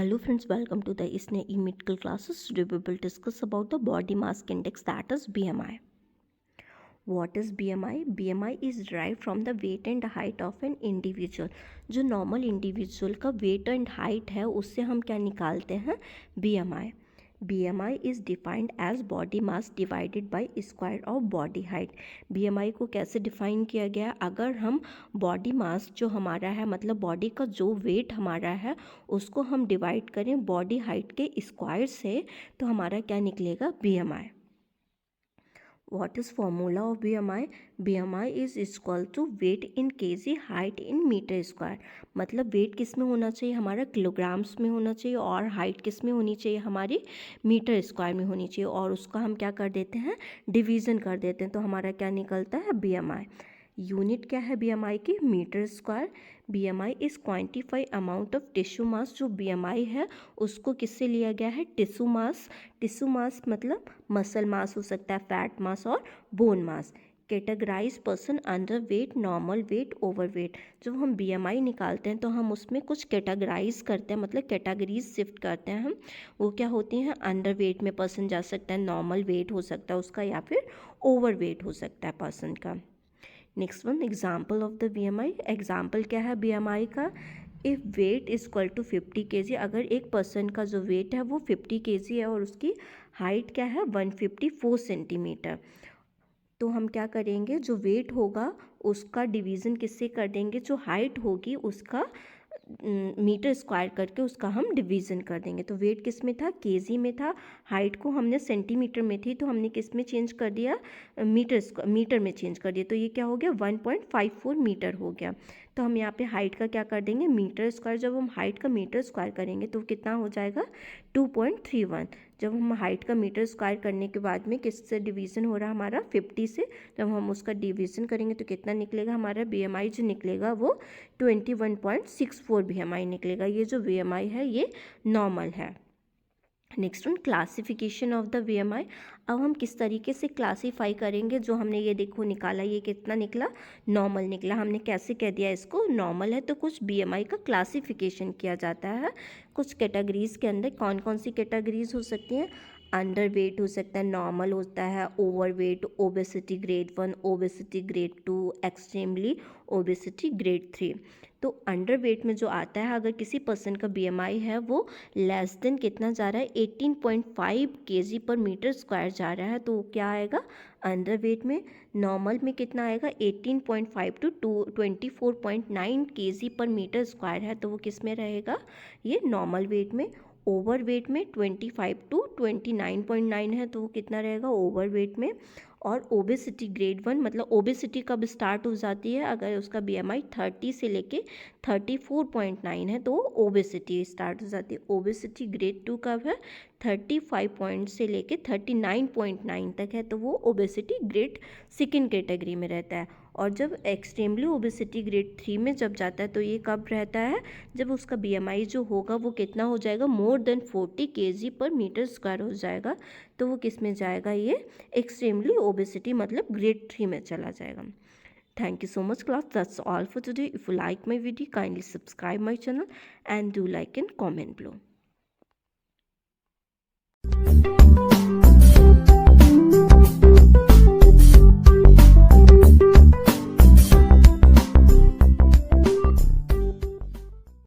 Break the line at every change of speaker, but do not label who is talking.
Hello friends, welcome to the ISNE e-medical classes. Today we will discuss about the body mass index, that is BMI. What is BMI? BMI is derived from the weight and height of an individual. जो normal individual का wait and height है उससे हम क्या निकालते हैं? BMI. BMI is defined as body mass divided by square of body height. BMI को कैसे डिफाइन किया गया? अगर हम बॉडी मास जो हमारा है, मतलब बॉडी का जो वेट हमारा है, उसको हम डिवाइड करें बॉडी हाइट के स्क्वायर से, तो हमारा क्या निकलेगा? BMI. What is formula of BMI? BMI is equal to weight in kg, height in meter square. मतलब वेट किस में होना चाहिए? हमारा किलोग्राम्स में होना चाहिए, और हाइट किस में होनी चाहिए? हमारी मीटर स्क्वायर में होनी चाहिए, और उसका हम क्या कर देते हैं? डिवीज़न कर देते हैं, तो हमारा क्या निकलता है? BMI. यूनिट क्या है BMI की? Metre square. BMI is quantify amount of tissue mass. जो BMI है उसको किससे लिया गया है? टिश्यू मास. टिश्यू मास मतलब मसल मास हो सकता है, फैट मास और bone mass. Categorise person underweight, normal weight, overweight. जब हम BMI निकालते हैं तो हम उसमें कुछ कैटेगराइज करते हैं, मतलब कैटेगरीज शिफ्ट करते हैं हम. वो क्या होती हैं? अंडर वेट में पर्सन जा सकता है, नॉर्मल वेट हो सकता है उसका, या फिर ओवर वेट हो सकता है पर्सन का. Next one, example of the BMI. Example क्या है BMI का? If weight is equal to 50 kg. अगर एक पर्सन का जो वेट है वो 50 kg है और उसकी हाइट क्या है? 154 सेंटीमीटर. तो हम क्या करेंगे? जो वेट होगा उसका डिवीज़न किससे कर देंगे? जो हाइट होगी उसका मीटर स्क्वायर करके उसका हम डिवीज़न कर देंगे. तो वेट किस में था? केजी में था. हाइट को हमने सेंटीमीटर में थी, तो हमने किस में चेंज कर दिया? मीटर में चेंज कर दिया. तो ये क्या हो गया? 1.54 मीटर हो गया. तो हम यहाँ पे हाइट का क्या कर देंगे? Metre square. जब हम हाइट का मीटर स्क्वायर करेंगे तो कितना हो जाएगा? 2.31. जब हम हाइट का मीटर स्क्वायर करने के बाद में किससे डिवीज़न हो रहा है हमारा? 50 से. जब हम उसका डिवीज़न करेंगे तो कितना निकलेगा हमारा? BMI जो निकलेगा वो 21.64 BMI निकलेगा. ये जो BMI है ये नॉर्मल है. Next one, classification of the BMI. अब हम किस तरीके से क्लासीफाई करेंगे? जो हमने ये देखो निकाला, ये कितना निकला? नॉर्मल निकला. हमने कैसे कह दिया इसको नॉर्मल है? तो कुछ BMI का क्लासिफिकेशन किया जाता है कुछ कैटेगरीज़ के अंदर. कौन कौन सी कैटेगरीज हो सकती हैं? अंडर वेट हो सकता है, नॉर्मल होता है, over weight, obesity grade 1, obesity grade 2, extremely obesity grade 3. तो अंडर वेट में जो आता है, अगर किसी पर्सन का BMI है वो लेस देन कितना जा रहा है? 18.5 kg पर मीटर स्क्वायर जा रहा है, तो क्या आएगा अंडर वेट में? नॉर्मल में कितना आएगा? 18.5 टू 24.9 kg पर मीटर स्क्वायर है, तो वो किस में रहेगा? ये नॉर्मल वेट में. ओवर वेट में 25 टू 29.9 है, तो वो कितना रहेगा? ओवर वेट में. और ओबेसिटी ग्रेड 1 मतलब ओबेसिटी कब स्टार्ट हो जाती है? अगर उसका BMI 30 से लेके 34.9 है तो ओबेसिटी स्टार्ट हो जाती है. ओबेसिटी ग्रेड 2 कब है? 35 पॉइंट से लेके 39.9 तक है, तो वो ओबेसिटी ग्रेड सेकेंड कैटेगरी में रहता है. और जब एक्सट्रीमली ओबेसिटी ग्रेड 3 में जब जाता है तो ये कब रहता है? जब उसका BMI जो होगा वो कितना हो जाएगा? मोर देन 40 kg पर मीटर स्क्वायर हो जाएगा, तो वो किस में जाएगा? ये एक्सट्रीमली ओबेसिटी मतलब ग्रेड 3 में चला जाएगा. Thank you so much class. That's all for today. If you like my video, kindly subscribe my channel and do like and comment below.